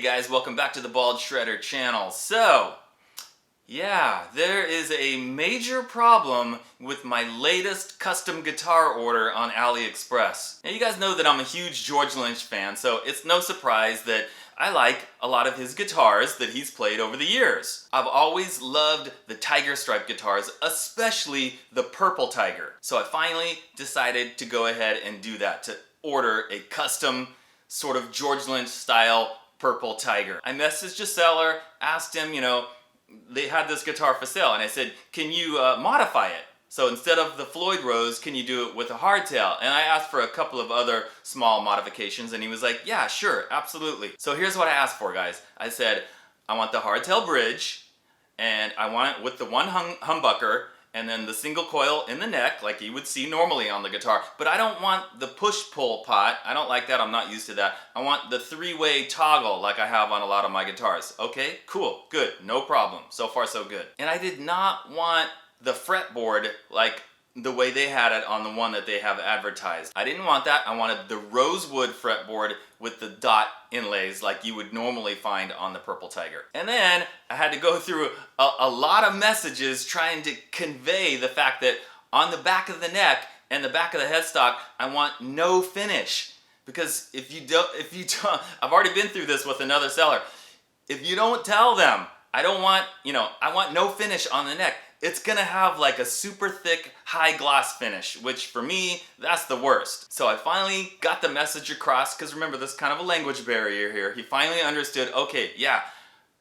guys, welcome back to the Bald Shredder channel. So, yeah, there is a major problem with my latest custom guitar order on Aliexpress. Now you guys know that I'm a huge George Lynch fan, so it's no surprise that I like a lot of his guitars that he's played over the years. I've always loved the tiger stripe guitars, especially the purple tiger. So I finally decided to go ahead and do that, to order a custom sort of George Lynch style purple tiger. I messaged a seller, asked him, they had this guitar for sale, and I said, can you modify it? So instead of the Floyd Rose, can you do it with a hardtail? And I asked for a couple of other small modifications, and he was like, yeah, sure, absolutely. So here's what I asked for, guys. I said, I want the hardtail bridge, and I want it with the one humbucker, and then the single coil in the neck, like you would see normally on the guitar. But I don't want the push-pull pot. I don't like that. I'm not used to that. I want the three-way toggle like I have on a lot of my guitars. Okay, cool, good, no problem. So far, so good. And I did not want the fretboard like the way they had it on the one that they have advertised. I didn't want that. I wanted the rosewood fretboard with the dot inlays like you would normally find on the purple tiger. And then I had to go through a lot of messages trying to convey the fact that on the back of the neck and the back of the headstock, I want no finish. Because if you don't, I've already been through this with another seller. If you don't tell them, I want no finish on the neck, it's gonna have like a super thick high gloss finish, which for me, that's the worst. So I finally got the message across, because remember, there's kind of a language barrier here. He finally understood, okay, yeah,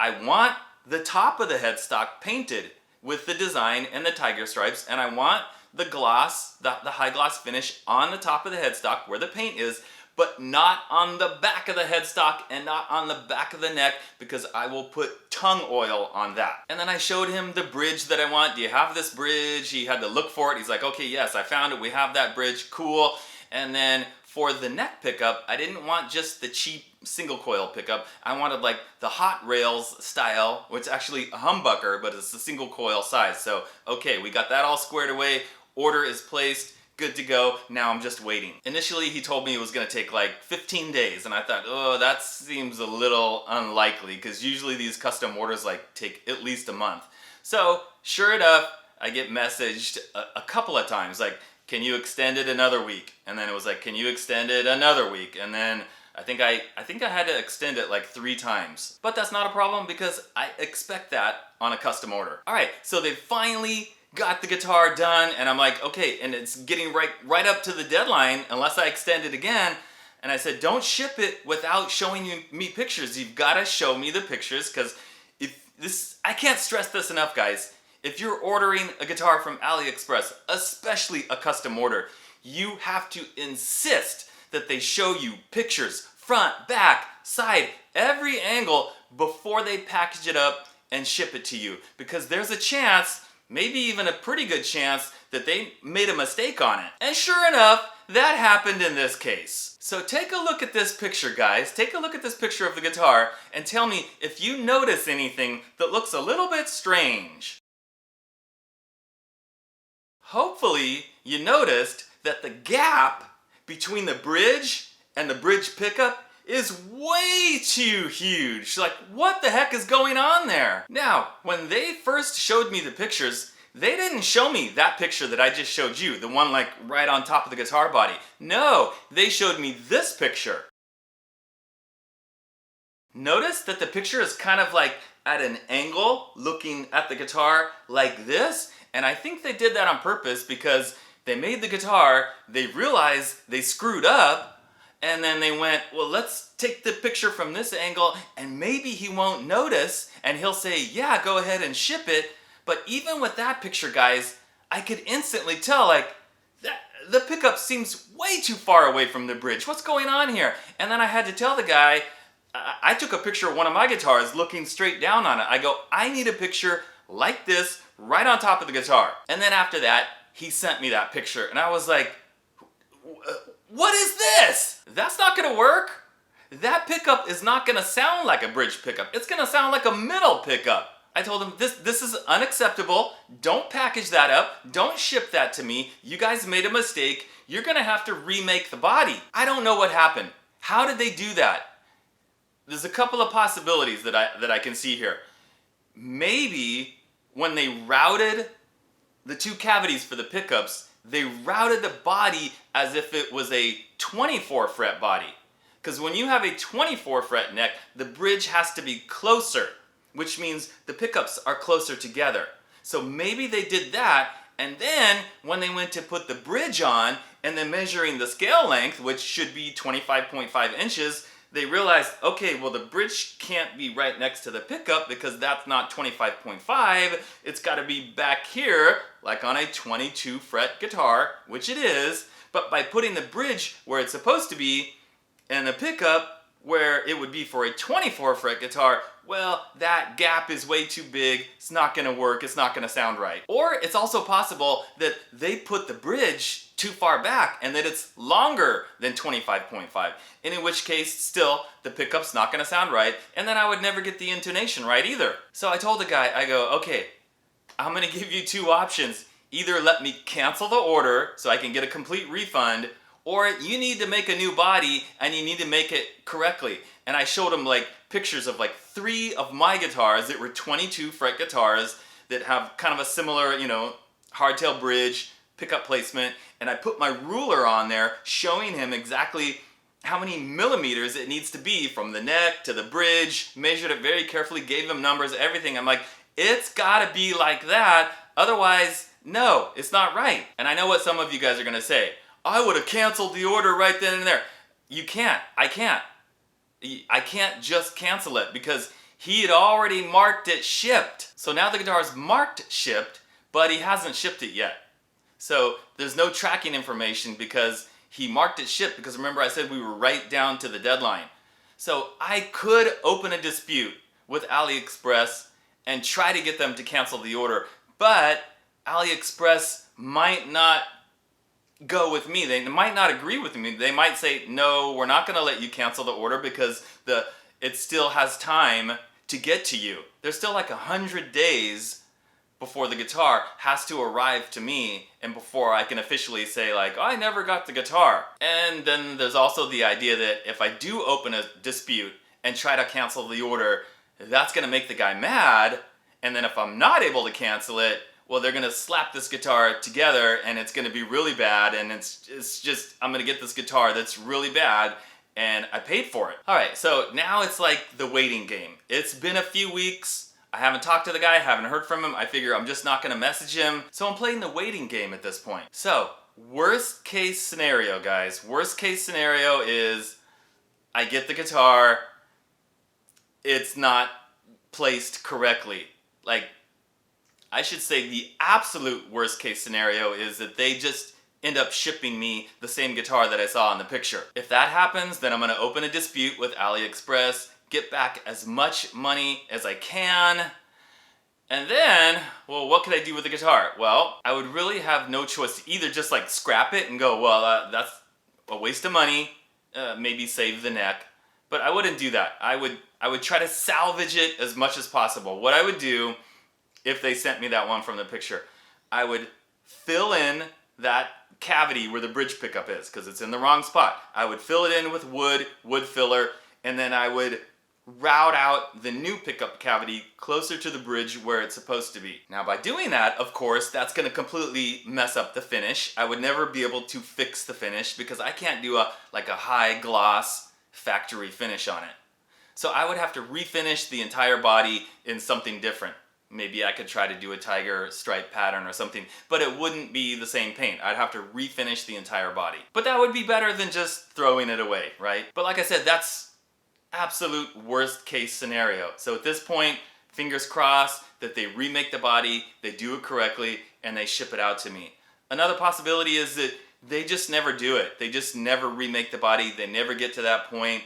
I want the top of the headstock painted with the design and the tiger stripes, and I want the gloss, the high gloss finish on the top of the headstock where the paint is, but not on the back of the headstock and not on the back of the neck, because I will put tongue oil on that. And then I showed him the bridge that I want. Do you have this bridge? He had to look for it. He's like, okay, yes, I found it. We have that bridge. Cool. And then for the neck pickup, I didn't want just the cheap single coil pickup. I wanted like the Hot Rails style, which is actually a humbucker, but it's a single coil size. So, okay, we got that all squared away. Order is placed. Good to go. Now I'm just waiting. Initially, he told me it was gonna take like 15 days, and I thought, oh, that seems a little unlikely, because usually these custom orders like take at least a month. So, sure enough, I get messaged a couple of times, like, can you extend it another week? And then it was like, can you extend it another week? And then I think I had to extend it like 3 times. But that's not a problem, because I expect that on a custom order. All right, so they finally got the guitar done, and I'm like, okay, and it's getting right up to the deadline unless I extend it again. And I said, don't ship it without showing me pictures. You've got to show me the pictures, because I can't stress this enough, guys. If you're ordering a guitar from Aliexpress, especially a custom order, you have to insist that they show you pictures, front, back, side, every angle before they package it up and ship it to you, because there's a chance, maybe even a pretty good chance, that they made a mistake on it. And sure enough, that happened in this case. So take a look at this picture, guys. Take a look at this picture of the guitar and tell me if you notice anything that looks a little bit strange. Hopefully, you noticed that the gap between the bridge and the bridge pickup is way too huge. Like, what the heck is going on there? Now, when they first showed me the pictures, they didn't show me that picture that I just showed you, the one like right on top of the guitar body. No, they showed me this picture. Notice that the picture is kind of like at an angle, looking at the guitar like this, and I think they did that on purpose, because they made the guitar, they realized they screwed up, and then they went, well, let's take the picture from this angle, and maybe he won't notice, and he'll say, yeah, go ahead and ship it. But even with that picture, guys, I could instantly tell, like, the pickup seems way too far away from the bridge. What's going on here? And then I had to tell the guy, I took a picture of one of my guitars looking straight down on it. I go, I need a picture like this right on top of the guitar. And then after that, he sent me that picture, and I was like, what is this? That's not gonna work. That pickup is not gonna sound like a bridge pickup. It's gonna sound like a middle pickup. I told him, this is unacceptable. Don't package that up. Don't ship that to me. You guys made a mistake. You're gonna have to remake the body. I don't know what happened. How did they do that? there's a couple of possibilities that I can see here. Maybe when they routed the two cavities for the pickups, they routed the body as if it was a 24 fret body. Because when you have a 24 fret neck, the bridge has to be closer, which means the pickups are closer together. So maybe they did that, and then when they went to put the bridge on and then measuring the scale length, which should be 25.5 inches, they realized, okay, well the bridge can't be right next to the pickup because that's not 25.5. It's got to be back here, like on a 22 fret guitar, which it is. But by putting the bridge where it's supposed to be and the pickup where it would be for a 24 fret guitar, well, that gap is way too big. It's not going to work. It's not going to sound right. Or it's also possible that they put the bridge too far back and that it's longer than 25.5. And in which case, still, the pickup's not going to sound right. And then I would never get the intonation right either. So I told the guy, I go, okay, I'm going to give you two options. Either let me cancel the order so I can get a complete refund, or you need to make a new body and you need to make it correctly. And I showed him like pictures of like 3 of my guitars that were 22 fret guitars that have kind of a similar, hardtail bridge, pickup placement. And I put my ruler on there showing him exactly how many millimeters it needs to be from the neck to the bridge, measured it very carefully, gave him numbers, everything. I'm like, it's gotta be like that, otherwise, no, it's not right. And I know what some of you guys are gonna say. I would have canceled the order right then and there. You can't. I can't just cancel it because he had already marked it shipped. So now the guitar is marked shipped, but he hasn't shipped it yet. So there's no tracking information because he marked it shipped, because remember I said we were right down to the deadline. So I could open a dispute with Aliexpress and try to get them to cancel the order, but Aliexpress might not go with me. They might not agree with me. They might say, no, we're not going to let you cancel the order because it still has time to get to you. There's still like 100 days before the guitar has to arrive to me and before I can officially say like, oh, I never got the guitar. And then there's also the idea that if I do open a dispute and try to cancel the order, that's going to make the guy mad. And then if I'm not able to cancel it, well, they're gonna slap this guitar together and it's gonna be really bad, and it's just, I'm gonna get this guitar that's really bad and I paid for it. All right, so now it's like the waiting game. It's been a few weeks. I haven't talked to the guy, haven't heard from him. I figure I'm just not gonna message him. So I'm playing the waiting game at this point. So, worst case scenario, guys. Worst case scenario is I get the guitar, it's not placed correctly. Like, I should say the absolute worst case scenario is that they just end up shipping me the same guitar that I saw in the picture. If that happens, then I'm going to open a dispute with Aliexpress, get back as much money as I can, and then, well, what could I do with the guitar? Well, I would really have no choice to either just like scrap it and go, well, that's a waste of money, maybe save the neck, but I wouldn't do that. I would try to salvage it as much as possible. What I would do, if they sent me that one from the picture, I would fill in that cavity where the bridge pickup is, because it's in the wrong spot. I would fill it in with wood filler, and then I would route out the new pickup cavity closer to the bridge where it's supposed to be. Now by doing that, of course, that's going to completely mess up the finish. I would never be able to fix the finish because I can't do a high gloss factory finish on it. So I would have to refinish the entire body in something different. Maybe I could try to do a tiger stripe pattern or something, but it wouldn't be the same paint. I'd have to refinish the entire body. But that would be better than just throwing it away, right? But like I said, that's absolute worst case scenario. So at this point, fingers crossed that they remake the body, they do it correctly, and they ship it out to me. Another possibility is that they just never do it. They just never remake the body. They never get to that point.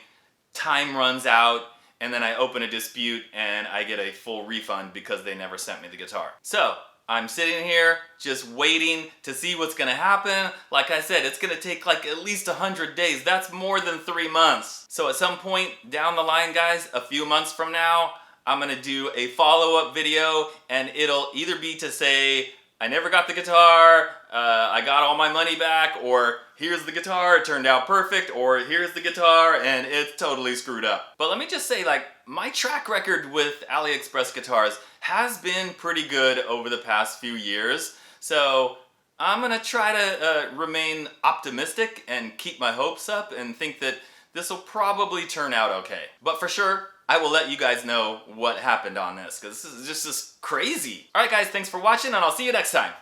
Time runs out, and then I open a dispute and I get a full refund because they never sent me the guitar. So I'm sitting here just waiting to see what's gonna happen. Like I said, it's gonna take like at least 100 days. That's more than 3 months. So at some point down the line, guys, a few months from now, I'm gonna do a follow-up video, and it'll either be to say, I never got the guitar, I got all my money back, or here's the guitar, it turned out perfect, or here's the guitar and it's totally screwed up. But let me just say, like, my track record with AliExpress guitars has been pretty good over the past few years, so I'm gonna try to remain optimistic and keep my hopes up and think that this will probably turn out okay. But for sure, I will let you guys know what happened on this, because this is just crazy. Alright guys, thanks for watching and I'll see you next time.